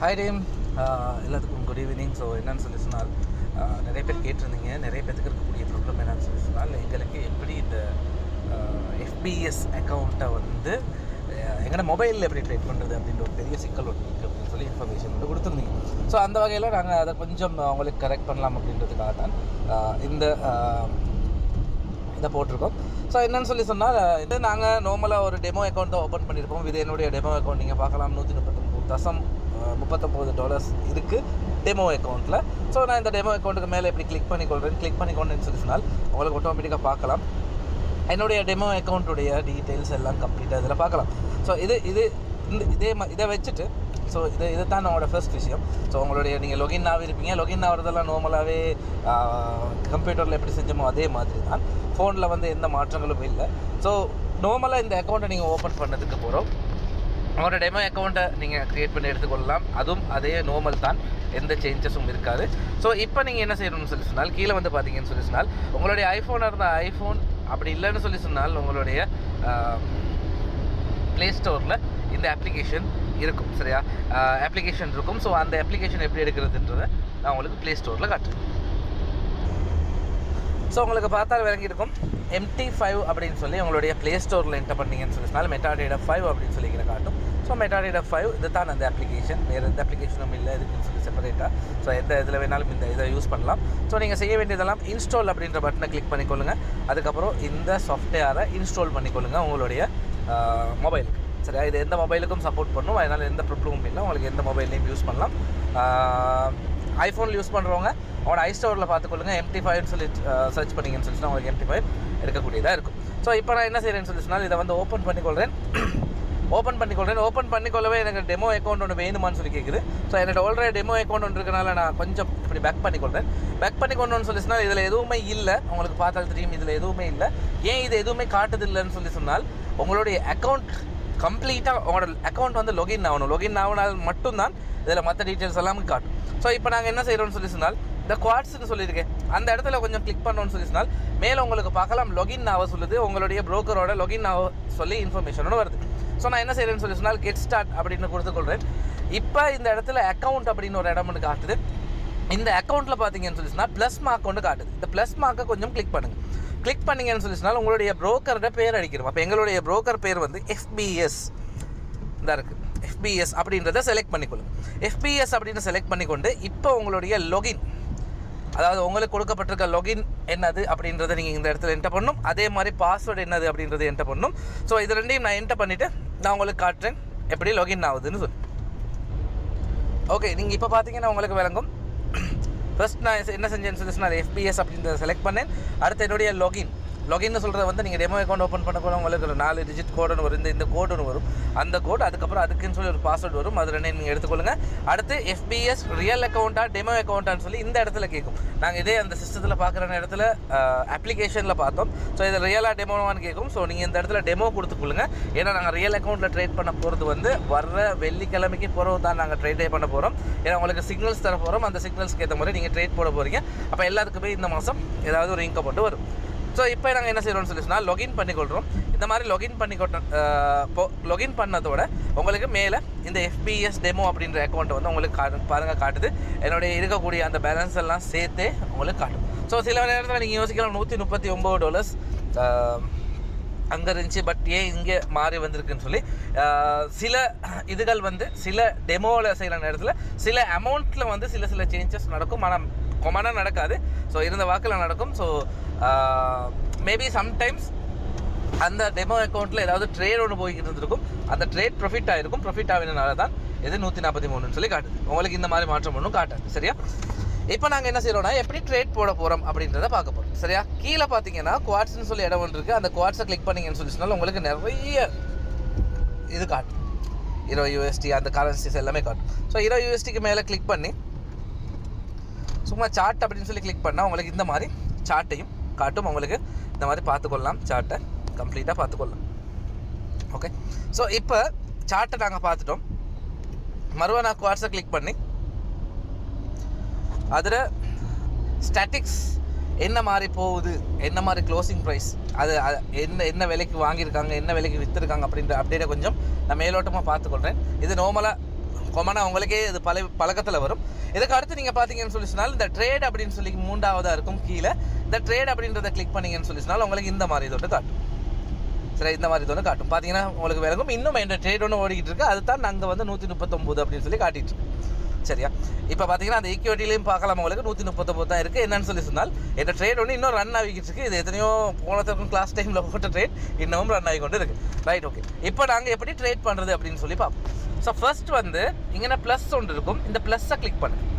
Hi team, எல்லாத்துக்கும் good evening. So என்னென்னு சொல்லி சொன்னால், நிறைய பேர் கேட்டிருந்தீங்க, நிறைய பேருக்கு இருக்கக்கூடிய ப்ராப்ளம் என்னென்னு சொல்லி சொன்னால், எங்களுக்கு எப்படி இந்த FBS அக்கௌண்ட்டை வந்து எங்களோட மொபைலில் எப்படி ட்ரேட் பண்ணுறது அப்படின்ற ஒரு பெரிய சிக்கல் ஒன்று இருக்குது அப்படின்னு சொல்லி இன்ஃபர்மேஷன் வந்து கொடுத்துருந்தீங்க. ஸோ அந்த வகையில் நாங்கள் அதை கொஞ்சம் அவங்களுக்கு கரெக்ட் பண்ணலாம் அப்படின்றதுக்காக தான் இதை போட்டிருக்கோம். ஸோ என்னென்னு சொல்லி சொன்னால், இது நாங்கள் நார்மலாக ஒரு டெமோ அக்கௌண்ட்டை ஓப்பன் பண்ணியிருப்போம். இது என்னுடைய டெமோ அக்கௌண்ட். நீங்கள் பார்க்கலாம், $139.39 இருக்குது டெமோ அக்கௌண்ட்டில். ஸோ நான் இந்த டெமோ அக்கௌண்ட்டுக்கு மேலே எப்படி கிளிக் பண்ணிக்கொண்டேன்னு சொல்லி சொன்னால் உங்களுக்கு ஆட்டோமேட்டிக்காக பார்க்கலாம். என்னுடைய டெமோ அக்கௌண்ட்டுடைய டீட்டெயில்ஸ் எல்லாம் கம்ப்ளீட்டாக இதில் பார்க்கலாம். ஸோ இதை வச்சுட்டு இது தான் நம்மளோட ஃபர்ஸ்ட் விஷயம். ஸோ உங்களுடைய நீங்கள் லொகின் ஆகிருப்பீங்க. லொகின் ஆகிறதெல்லாம் நார்மலாகவே கம்ப்யூட்டரில் எப்படி செஞ்சோமோ அதே மாதிரி தான். ஃபோனில் வந்து எந்த மாற்றங்களும் இல்லை. ஸோ நார்மலாக இந்த அக்கௌண்ட்டை நீங்கள் ஓப்பன் பண்ணதுக்கு போகிறோம். உங்களோட டெமோ அக்கௌண்ட்டை நீங்கள் க்ரியேட் பண்ணி எடுத்துக்கொள்ளலாம். அதுவும் அதே நார்மல் தான், எந்த சேஞ்சஸும் இருக்காது. ஸோ இப்போ நீங்கள் என்ன செய்யணும்னு சொல்லி சொன்னால், கீழே வந்து பார்த்தீங்கன்னு சொல்லி சொன்னால், உங்களுடைய ஐஃபோனாக இருந்தால் ஐஃபோன், அப்படி இல்லைன்னு சொல்லி சொன்னால் உங்களுடைய ப்ளே ஸ்டோரில் இந்த அப்ளிகேஷன் இருக்கும். சரியா, அப்ளிகேஷன் இருக்கும். ஸோ அந்த அப்ளிகேஷன் எப்படி எடுக்கிறதுன்றதை நான் உங்களுக்கு ப்ளே ஸ்டோரில் காட்டுறேன். ஸோ உங்களுக்கு பார்த்தால் விளங்கி இருக்கும், MT5 அப்படின்னு சொல்லி உங்களுடைய ப்ளே ஸ்டோரில் என்டர் பண்ணிங்கன்னு சொல்லி சொன்னால் மெட்டாடேட்டா 5 அப்படின்னு சொல்லி காட்டும். ஸோ மெட்டாடேட்டா 5 இது தான் அந்த அப்ளிகேஷன். வேறு எந்த அப்ளிகேஷனும் இல்லை இதுக்குன்னு சொல்லி செப்பரேட்டாக. ஸோ எந்த இதில் வேணாலும் இதை யூஸ் பண்ணலாம். ஸோ நீங்கள் செய்ய வேண்டியதெல்லாம் இன்ஸ்டால் அப்படின்ற பட்டனை கிளிக் பண்ணிக்கொள்ளுங்கள். அதுக்கப்புறம் இந்த சாஃப்ட்வேரை இன்ஸ்டால் பண்ணிக்கொள்ளுங்கள் உங்களுடைய மொபைலுக்கு. சரியா, இது எந்த மொபைலுக்கும் சப்போர்ட் பண்ணும். அதனால் எந்த ப்ராப்ளமும் இல்லை. உங்களுக்கு எந்த மொபைல்லையும் யூஸ் பண்ணலாம். ஐஃபோனில் யூஸ் பண்ணுறவங்க அவனோட ஐஸ்டோரில் பார்த்துக்கொள்ளுங்கள். MT5 சொல்லி சர்ச் பண்ணிங்கன்னு சொல்லி சொன்னால் உங்களுக்கு MT5 எடுக்கக்கூடியதாக இருக்கும். ஸோ இப்போ நான் என்ன செய்கிறேன்னு சொல்லி சொன்னால், இதை வந்து ஓப்பன் பண்ணிக்கொள்ளவே எனக்கு டெமோ அக்கௌண்ட் ஒன்று வேணுமான்னு சொல்லி கேட்குது. ஸோ என்னோட ஆல்ரெடி டெமோ அக்கௌண்ட் ஒன்று இருக்கனால நான் கொஞ்சம் இப்படி பேக் பண்ணிக்கொண்டோன்னு சொல்லி சொன்னால் இதில் எதுவுமே இல்லை. உங்களுக்கு பார்த்தால் தெரியும், இதில் எதுவுமே இல்லை. ஏன் இது எதுவுமே காட்டுது இல்லைன்னு சொல்லி சொன்னால், உங்களுடைய அக்கௌண்ட் கம்ப்ளீட்டாக உங்களோட அக்கௌண்ட் வந்து லொகின் ஆகணும் மட்டும்தான் இதில் மற்ற டீட்டெயில்ஸ் எல்லாமே காட்டும். ஸோ இப்போ நாங்கள் என்ன செய்கிறோம்னு சொல்லி சொன்னால், இந்த குவாட்ஸ்ன்னு சொல்லியிருக்கேன், அந்த இடத்துல கொஞ்சம் கிளிக் பண்ணோன்னு சொல்லி சொன்னால் மேலே உங்களுக்கு பார்க்கலாம் லொகின் ஆக சொல்லுது. உங்களுடைய ப்ரோக்கரோட லொகின் ஆக சொல்லி இன்ஃபர்மேஷனோட வருது. ஸோ நான் என்ன செய்கிறேன்னு சொல்லி சொன்னால், கெட் ஸ்டார்ட் அப்படின்னு கொடுத்துக்கொள்கிறேன். இப்போ இந்த இடத்துல அக்கௌண்ட் அப்படின்னு ஒரு இடம் ஒன்று காட்டுது. இந்த அக்கௌண்ட்டில் பார்த்தீங்கன்னு சொல்லி சொன்னால் ப்ளஸ் மார்க் ஒன்று காட்டுது. இந்த ப்ளஸ் மார்க்கை கொஞ்சம் கிளிக் பண்ணிங்கன்னு சொல்லி சொன்னால் உங்களுடைய ப்ரோக்கரோட பேர் அடிக்கிறோம். அப்போ எங்களுடைய ப்ரோக்கர் பேர் வந்து FBS தான் இருக்குது. FBS அப்படின்றத செலக்ட் பண்ணிக்கொள்ளுங்க. FBS அப்படின்னு செலக்ட் பண்ணிக்கொண்டு இப்போ உங்களுடைய லொகின், அதாவது உங்களுக்கு கொடுக்கப்பட்டிருக்க லொகின் என்னது அப்படின்றத நீங்கள் இந்த இடத்துல என்டர் பண்ணணும். அதே மாதிரி பாஸ்வேர்டு என்னது அப்படின்றத என்டர் பண்ணணும். ஸோ இது ரெண்டையும் நான் என்டர் பண்ணிவிட்டு நான் உங்களுக்கு காட்டுறேன் எப்படி லொகின் ஆகுதுன்னு சொல்லி. ஓகே, நீங்கள் இப்போ பார்த்தீங்கன்னா உங்களுக்கு விளங்கும். ஃபர்ஸ்ட் நான் என்ன செஞ்சேன்னு சொல்லி சொன்னால், FBS அப்படின்றத செலக்ட் பண்ணேன். அடுத்து என்னுடைய லொகின்னு சொல்கிறது வந்து நீங்கள் டெமோ அக்கௌண்ட் ஓப்பன் பண்ண போல உங்களுக்கு ஒரு 4 டிஜிட் கோடுன்னு வரும். இந்த கோடு ஒன்று வரும். அந்த கோடு அதுக்கப்புறம் அதுக்குன்னு சொல்லி ஒரு பாஸ்வேர்டு வரும். அது ரெண்டையும் நீங்கள் எடுத்துக்கொள்ளுங்கள். அடுத்து FBS ரியல் அக்கௌண்ட்டா டெமோ அக்கௌண்ட்டான்னு சொல்லி இந்த இடத்துல கேட்கும். நாங்கள் இதே அந்த சிஸ்டத்தில் பார்க்குற இடத்துல அப்ளிகேஷனில் பார்த்தோம். ஸோ இது ரியலாக டெமோவான்னு கேட்கும். ஸோ நீங்கள் இந்த இடத்துல டெமோ கொடுத்துக்கொள்ளுங்க. ஏன்னா நாங்கள் ரியல் அக்கௌண்ட்டில் ட்ரேட் பண்ண போகிறது வந்து வர்ற வெள்ளிக்கிழமைக்கு பிறகு தான் நாங்கள் ட்ரேட்டே பண்ண போகிறோம். ஏன்னா உங்களுக்கு சிக்னல்ஸ் தர போகிறோம். அந்த சிக்னல்ஸ்க்கு ஏற்ற மாதிரி நீங்கள் ட்ரேட் போட போகிறீங்க. அப்போ எல்லாத்துக்குமே இந்த மாதம் ஏதாவது ஒரு இன்கம் போட்டு வரும். ஸோ இப்போ நாங்கள் என்ன செய்கிறோம்னு சொல்லி சொன்னால், லொகின் பண்ணிக்கொள்கிறோம். இந்த மாதிரி லொகின் பண்ணதோட உங்களுக்கு மேலே இந்த FBS டெமோ அப்படின்ற அக்கௌண்ட்டை வந்து உங்களுக்கு காட்டுது. என்னுடைய இருக்கக்கூடிய அந்த பேலன்ஸ் எல்லாம் சேர்த்தே உங்களுக்கு காட்டும். ஸோ சில நேரத்தில் நீங்கள் யோசிக்கலாம், $139 அங்கே இருந்துச்சு, பட் ஏன் இங்கே மாறி வந்திருக்குன்னு சொல்லி. சில இதுகள் வந்து சில டெமோவில் செய்கிற நேரத்தில் சில அமௌண்ட்டில் வந்து சில சேஞ்சஸ் நடக்கும். ஆனால் கொமனாக நடக்காது. ஸோ இருந்த வாக்கில் நடக்கும். ஸோ மேபி சம்டைம்ஸ் அந்த டெமோ அக்கௌண்ட்டில் ஏதாவது ட்ரேட் ஒன்று போய்கிட்டு இருந்திருக்கும். அந்த ட்ரேட் ப்ராஃபிட் ஆகினால தான் இது 143 சொல்லி காட்டுது. உங்களுக்கு இந்த மாதிரி மாற்றம் ஒன்றும் காட்டாது. சரியா, இப்போ நாங்கள் என்ன செய்கிறோம்னா, எப்படி ட்ரேட் போட போகிறோம் அப்படின்றத பார்க்க போகிறோம். சரியா, கீழே பார்த்தீங்கன்னா குவாட்ஸ்ன்னு சொல்லி இடம் ஒன்று இருக்குது. அந்த குவாட்ஸை கிளிக் பண்ணிங்கன்னு சொல்லி சொன்னால் உங்களுக்கு நிறைய இது காட்டும். $20 அந்த கரன்சிஸ் எல்லாமே காட்டும். ஸோ $20 மேலே கிளிக் பண்ணி சும்மா சார்ட் அப்படின்னு சொல்லி கிளிக் பண்ணால் உங்களுக்கு இந்த மாதிரி சார்ட்டையும் காட்டும். உங்களுக்கு இந்த மாதிரி பார்த்துக்கொள்ளலாம். சார்ட்டை கம்ப்ளீட்டாக பார்த்துக்கொள்ளலாம். ஓகே, ஸோ இப்போ சார்ட்டை நாங்கள் பார்த்துட்டோம். மறுபடியும் நான் குவாட்ஸை கிளிக் பண்ணி அதில் ஸ்டாட்டிக்ஸ் என்ன மாதிரி போகுது, என்ன மாதிரி க்ளோசிங் ப்ரைஸ், அது என்ன விலைக்கு வாங்கியிருக்காங்க, என்ன விலைக்கு விற்றுருக்காங்க அப்படின்ற அப்டேட்டை கொஞ்சம் நான் மேலோட்டமாக பார்த்துக்கொள்கிறேன். இது நார்மலாக காமனாக உங்களுக்கே இது பழக்கத்தில் வரும். இதுக்கு அடுத்து நீங்கள் பார்த்தீங்கன்னு சொல்லி சொன்னால் இந்த ட்ரேட் அப்படின்னு சொல்லி 3ஆவதாக இருக்கும். கீழே இந்த ட்ரேட் அப்படின்றத கிளிக் பண்ணிங்கன்னு சொல்லி சொன்னால் உங்களுக்கு இந்த மாதிரி இதோட காட்டும். சரி, இந்த மாதிரி இதோட காட்டும். பார்த்தீங்கன்னா உங்களுக்கு விளங்கும். இன்னும் என் ட்ரேட் ஒன்று ஓடிக்கிட்டு இருக்குது. அதுதான் நாங்கள் வந்து 139 அப்படின்னு சொல்லி காட்டிட்டு இருக்கு. சரியா, இப்போ பார்த்தீங்கன்னா அந்த ஈக்விட்டிலையும் பார்க்கலாம். உங்களுக்கு 139 தான் இருக்குது. என்னன்னு சொல்லி சொன்னால் என் ட்ரேட் ஒன்று இன்னும் ரன் ஆகிக்கிட்டு இருக்குது. இது எத்தனையோ போனதுக்கும் கிளாஸ் டைமில் போட்ட ட்ரேட் இன்னமும் ரன் ஆகி கொண்டு இருக்குது. Right, okay. இப்போ நாங்கள் எப்படி ட்ரேட் பண்ணுறது அப்படின்னு சொல்லி பார்ப்போம். ஸோ ஃபர்ஸ்ட் வந்து இங்கே ப்ளஸ் ஒன்று இருக்கும். இந்த ப்ளஸ்ஸை கிளிக் பண்ணுங்கள்.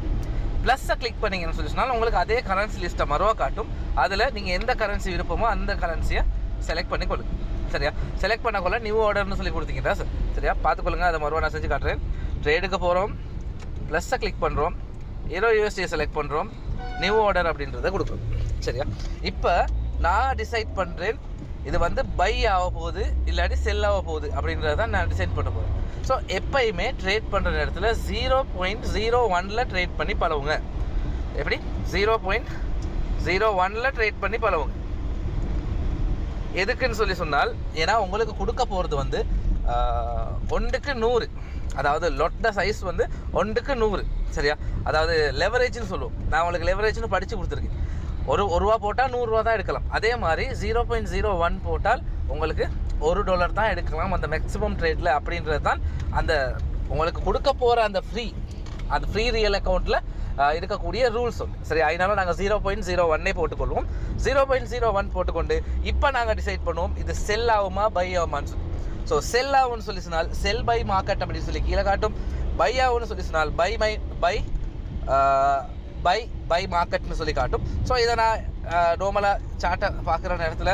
ப்ளஸ்ஸை கிளிக் பண்ணிங்கன்னு சொல்லி சொன்னால் உங்களுக்கு அதே கரன்சி லிஸ்ட்டை மறுவாக காட்டும். அதில் நீங்கள் எந்த கரன்சி விருப்பமோ அந்த கரன்சியை செலக்ட் பண்ணி கொள்ளுங்க. சரியா, செலக்ட் பண்ணக்குள்ள நியூ ஆர்டர்னு சொல்லி கொடுத்தீங்கன்னா சார். சரியா, பார்த்துக்கொள்ளுங்க. அதை மறுவா நான் செஞ்சு காட்டுறேன். ட்ரேடுக்கு போகிறோம், ப்ளஸ்ஸை கிளிக் பண்ணுறோம், €USD செலக்ட் பண்ணுறோம், நியூ ஆர்டர் அப்படின்றத கொடுக்குறோம். சரியா, இப்போ நான் டிசைட் பண்ணுறேன் இது வந்து பை ஆக போகுது இல்லாட்டி செல் ஆக போகுது அப்படின்றத நான் டிசைட் பண்ண போகிறேன். ஸோ எப்பயுமே ட்ரேட் பண்ணுற நேரத்தில் 0.01 ட்ரேட் பண்ணி பழவுங்க. எப்படி 0.01 ட்ரேட் பண்ணி பழவுங்க. எதுக்குன்னு சொல்லி சொன்னால், ஏன்னா உங்களுக்கு கொடுக்க போகிறது வந்து 1க்கு 100, அதாவது லொட்ட சைஸ் வந்து 1க்கு 100. சரியா, அதாவது லெவரேஜ்னு சொல்லுவோம். நான் உங்களுக்கு லெவரேஜ்னு படித்து கொடுத்துருக்கேன். ஒரு ரூபா போட்டால் $100 தான் எடுக்கலாம். அதே மாதிரி 0.01 போட்டால் உங்களுக்கு $1 தான் எடுக்கலாம் அந்த மேக்ஸிமம் ட்ரேட்டில். அப்படின்றது தான் அந்த உங்களுக்கு கொடுக்க போகிற அந்த ஃப்ரீ ரியல் அக்கௌண்ட்டில் இருக்கக்கூடிய ரூல்ஸ் ஒன்று. சரி, அதனால நாங்கள் 0.01 போட்டுக்கொள்வோம். 0.01 போட்டுக்கொண்டு இப்போ நாங்கள் டிசைட் பண்ணுவோம் இது செல் ஆகுமா பை ஆகுமான்னு சொல்லி. ஸோ செல் ஆகும்னு சொல்லி சொன்னால் செல் பை மார்க்கெட் அப்படின்னு சொல்லி கீழே காட்டும். பை ஆகும்னு சொல்லி சொன்னால் பை மார்க்கெட்னு சொல்லி காட்டும். ஸோ இதை நான் நார்மலாக சார்ட்டை பார்க்குற நேரத்தில்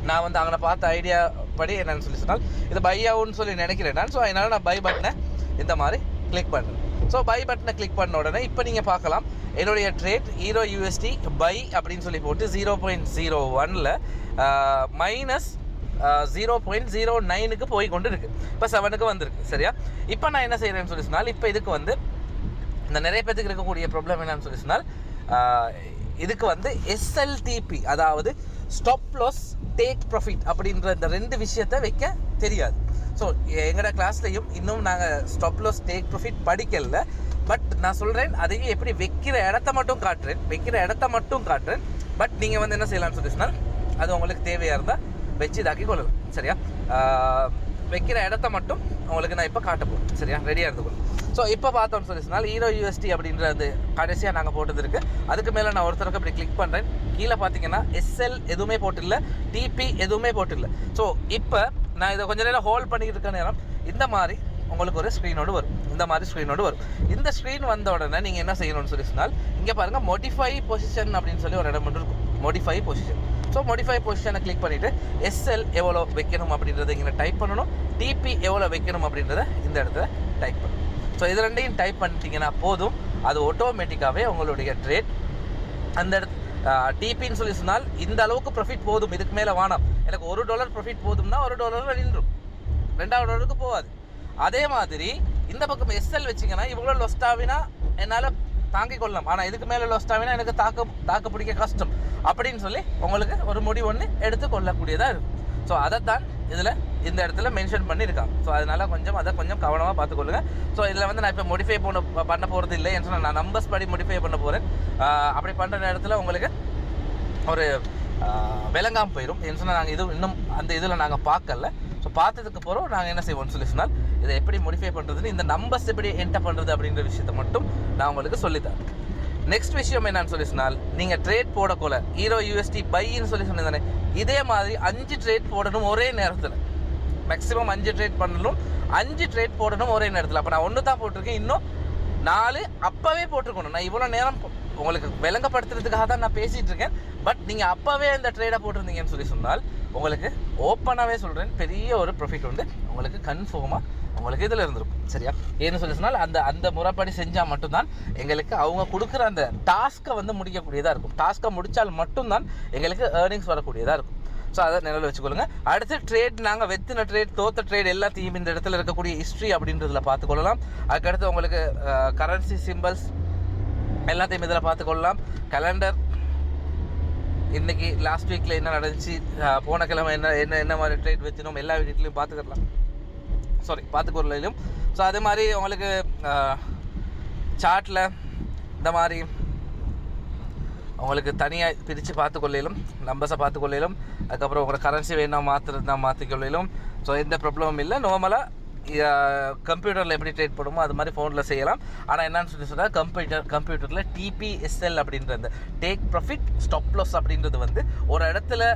நான் வந்து அங்கே பார்த்த ஐடியா படி என்னன்னு சொல்லி சொன்னால் இது பை ஆகும்னு சொல்லி நினைக்கிறேன் நான். ஸோ அதனால் நான் பை பட்டனை இந்த மாதிரி கிளிக் பண்ணுறேன். ஸோ பை பட்டனை கிளிக் பண்ண உடனே இப்போ நீங்கள் பார்க்கலாம் என்னுடைய ட்ரேட் €USD பை அப்படின்னு சொல்லி போட்டு 0.01 மைனஸ் 0.09க்கு போய் கொண்டு இருக்குது. இப்போ 7க்கு வந்திருக்கு. சரியா, இப்போ நான் என்ன செய்கிறேன்னு சொல்லி சொன்னால் இப்போ இதுக்கு வந்து இந்த நிறைய பேருக்கு இருக்கக்கூடிய ப்ராப்ளம் என்னன்னு சொல்லி சொன்னால் இதுக்கு வந்து SLTP, அதாவது ஸ்டாப் லாஸ் டேக் ப்ராஃபிட் அப்படின்ற இந்த 2 விஷயத்தை வைக்க தெரியாது. ஸோ எங்களோட கிளாஸ்லையும் இன்னும் நாங்கள் ஸ்டாப் லாஸ் டேக் ப்ராஃபிட் படிக்கல. பட் நான் சொல்கிறேன் அதையும் எப்படி வைக்கிற இடத்த மட்டும் காட்டுறேன். பட் நீங்கள் வந்து என்ன செய்யலாம்னு சொல்லி சொன்னால் அது உங்களுக்கு தேவையாக இருந்தால் வச்சு இதாக்கி கொள்ளலாம். சரியா, வைக்கிற இடத்த மட்டும் உங்களுக்கு நான் இப்போ காட்ட போகிறேன். சரியா, ரெடியாக இருந்துக்கணும். ஸோ இப்போ பார்த்தோம்னு சொல்லி சொன்னால் €USD அப்படின்ற அந்த கடைசியாக நாங்கள் போட்டது இருக்குது. அதுக்கு மேலே நான் ஒருத்தருக்கு அப்படி கிளிக் பண்ணுறேன். கீழே பார்த்தீங்கன்னா SL எதுவுமே போட்டில்லை, TP எதுவுமே போட்டில்லை. ஸோ இப்போ நான் இதை கொஞ்சம் நேரம் ஹோல்ட் பண்ணிக்கிட்டு இருக்க நேரம் இந்த மாதிரி உங்களுக்கு ஒரு ஸ்க்ரீனோடு வரும். இந்த ஸ்க்ரீன் வந்த உடனே நீங்கள் என்ன செய்யணும்னு சொல்லி சொன்னால் இங்கே பாருங்கள் மோடிஃபை பொசிஷன் அப்படின்னு சொல்லி ஒரு இடம் மட்டும் இருக்கும். Modify position. ஸோ மோடிஃபை பொசிஷனை கிளிக் பண்ணிவிட்டு SL எவ்வளோ வைக்கணும் அப்படின்றத இங்கே டைப் பண்ணணும். TP எவ்வளோ வைக்கணும் அப்படின்றத இந்த இடத்துல டைப் பண்ணணும். ஸோ இது ரெண்டையும் டைப் பண்ணிட்டீங்கன்னா போதும், அது ஆட்டோமேட்டிக்காகவே உங்களுடைய ட்ரேட் அந்த இடத்து டிபின்னு சொல்லி சொன்னால் இந்த அளவுக்கு ப்ராஃபிட் போதும், இதுக்கு மேலே வேணாம். எனக்கு $1 ப்ராஃபிட் போதும்னா $1 நின்றும், $2 போகாது. அதே மாதிரி இந்த பக்கம் SL வச்சிங்கன்னா இவ்வளோ லொஸ்டாவினா என்னால் தாங்கிக் கொள்ளலாம், ஆனால் இதுக்கு மேலே லொஸ்டாவினா எனக்கு தாக்க பிடிக்க கஷ்டம் அப்படின்னு சொல்லி உங்களுக்கு ஒரு முடிவு ஒன்று எடுத்து கொள்ளக்கூடியதாக இருக்கும். ஸோ அதைத்தான் இதில் இந்த இடத்துல மென்ஷன் பண்ணியிருக்காங்க. ஸோ அதனால் அதை கொஞ்சம் கவனமாக பார்த்துக்கொள்ளுங்கள். ஸோ இதில் வந்து நான் இப்போ மோடிஃபை பண்ண போகிறது இல்லை என்று சொன்னால் நான் நம்பர்ஸ் படி மோடிஃபை பண்ண போகிறேன். அப்படி பண்ணுற நேரத்தில் உங்களுக்கு ஒரு விளங்காமல் போயிடும். ஏன்னு சொன்னால் நாங்கள் இன்னும் அந்த இதில் நாங்கள் பார்க்கல. ஸோ பார்த்ததுக்கு பிறகு நாங்கள் என்ன செய்வோம்னு சொல்லி சொன்னால் இதை எப்படி மோடிஃபை பண்ணுறதுன்னு, இந்த நம்பர்ஸ் எப்படி என்டர் பண்ணுறது அப்படின்ற விஷயத்தை மட்டும் நான் உங்களுக்கு சொல்லித்தரேன். நெக்ஸ்ட் விஷயம் என்னன்னு சொல்லி சொன்னால் நீங்கள் ட்ரேட் போடக்கொள்ள €USD பைன்னு சொல்லி சொன்னதானே, இதே மாதிரி 5 ட்ரேட் போடணும் ஒரே நேரத்தில். மேக்ஸிமம் 5 ட்ரேட் பண்ணணும், 5 ட்ரேட் போடணும் ஒரே நேரத்தில். அப்போ நான் 1 தான் போட்டிருக்கேன், இன்னும் 4 அப்போவே போட்டிருக்கணும். நான் இவ்வளோ நேரம் உங்களுக்கு விளங்கப்படுத்துறதுக்காக தான் நான் பேசிகிட்டு இருக்கேன். பட் நீங்கள் அப்போவே இந்த ட்ரேடை போட்டிருந்தீங்கன்னு சொல்லி சொன்னால் உங்களுக்கு ஓப்பனாகவே சொல்கிறேன் பெரிய ஒரு ப்ராஃபிட் வந்து உங்களுக்கு கன்ஃபார்மாக உங்களுக்கு இதில் இருந்திருக்கும். சரியா, ஏன்னு சொல்லி சொன்னால் அந்த முறைப்படி செஞ்சால் மட்டும்தான் எங்களுக்கு அவங்க கொடுக்குற அந்த டாஸ்க்கை வந்து முடிக்கக்கூடியதாக இருக்கும். டாஸ்க்கை முடித்தால் மட்டும்தான் எங்களுக்கு ஏர்னிங்ஸ் வரக்கூடியதாக இருக்கும். ஸோ அதை நினைவில் வச்சுக்கொள்ளுங்க. அடுத்து ட்ரேட், நாங்கள் வெத்தின ட்ரேட், தோத்த ட்ரேட் எல்லாத்தையும் இந்த இடத்துல இருக்கக்கூடிய ஹிஸ்ட்ரி அப்படின்றதில் பார்த்துக்கொள்ளலாம். அதுக்கடுத்து உங்களுக்கு கரன்சி சிம்பிள்ஸ் எல்லாத்தையும் இதில் பார்த்துக்கொள்ளலாம். கேலண்டர், இன்றைக்கி லாஸ்ட் வீக்கில் என்ன நடந்துச்சு, போன கிழமை என்ன மாதிரி ட்ரேட் வச்சினோம், எல்லா வீட்லையும் பார்த்துக்கலாம். பார்த்துக்கொள்ளையிலும். ஸோ அதே மாதிரி உங்களுக்கு சார்ட்டில் இந்த மாதிரி உங்களுக்கு தனியாக பிரித்து பார்த்துக்கொள்ளையிலும், நம்பர்ஸை பார்த்துக்கொள்ளையிலும், அதுக்கப்புறம் உங்களுக்கு கரன்சி வேணால் மாற்றுறதுனா மாற்றிக்கொள்ளையிலும். ஸோ எந்த ப்ராப்ளமும் இல்லை. நார்மலாக கம்ப்யூட்டரில் எப்படி ட்ரேட் பண்ணுமோ அது மாதிரி ஃபோனில் செய்யலாம். ஆனால் என்னன்னு சொன்னால் கம்ப்யூட்டரில் TPSL அப்படின்றது, டேக் ப்ராஃபிட் ஸ்டாப் லாஸ் அப்படின்றது வந்து ஒரு இடத்துல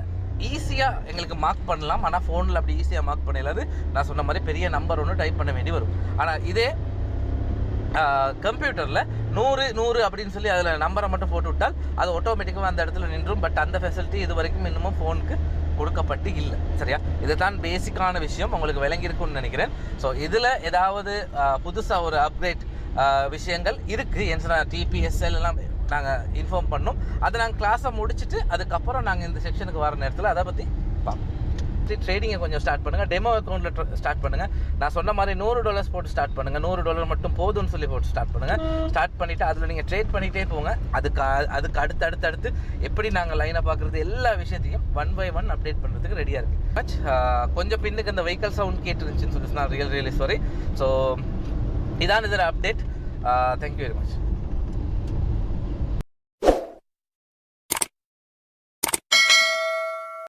ஈஸியாக எங்களுக்கு மார்க் பண்ணலாம். ஆனால் ஃபோனில் அப்படி ஈஸியாக மார்க் பண்ணிடலாது. நான் சொன்ன மாதிரி பெரிய நம்பர் ஒன்று டைப் பண்ண வேண்டி வரும். ஆனால் இதே கம்ப்யூட்டரில் 100 அப்படின்னு சொல்லி அதில் நம்பரை மட்டும் போட்டு விட்டால் அது ஆட்டோமேட்டிக்காக அந்த இடத்துல நின்றும். பட் அந்த ஃபெசிலிட்டி இது வரைக்கும் இன்னமும் ஃபோனுக்கு கொடுக்கப்பட்டு இல்லை. சரியா, இதுதான் பேசிக்கான விஷயம். உங்களுக்கு விளங்கியிருக்குன்னு நினைக்கிறேன். ஸோ இதில் ஏதாவது புதுசாக ஒரு அப்கிரேட் விஷயங்கள் இருக்குது ஏன்னு சொன்னால் TPSL எல்லாம் நாங்கள் இன்ஃபார்ம் பண்ணோம். அதை நாங்கள் கிளாஸை முடிச்சுட்டு அதுக்கப்புறம் நாங்கள் இந்த செக்ஷனுக்கு வர நேரத்தில் அதை பற்றி பார்ப்போம். ட்ரேடிங்கை கொஞ்சம் ஸ்டார்ட் பண்ணுங்கள். டெமோ அக்கௌண்ட்டில் ஸ்டார்ட் பண்ணுங்கள். நான் சொன்ன மாதிரி $100 போட்டு ஸ்டார்ட் பண்ணுங்கள். $100 மட்டும் போதும்னு சொல்லி போட்டு ஸ்டார்ட் பண்ணுங்கள். ஸ்டார்ட் பண்ணிவிட்டு அதில் நீங்கள் ட்ரேட் பண்ணிகிட்டே போங்க. அதுக்கு அடுத்து எப்படி நாங்கள் லைனை பார்க்குறது எல்லா விஷயத்தையும் 1 by 1 அப்டேட் பண்ணுறதுக்கு ரெடியாக இருக்குது. கொஞ்சம் பின்னுக்கு அந்த வெஹிக்கல் சவுண்ட் கேட்டுருந்துச்சின்னு சொல்லி நான் ரியலி சாரி. ஸோ இதான் இதில் அப்டேட். Thank you very much.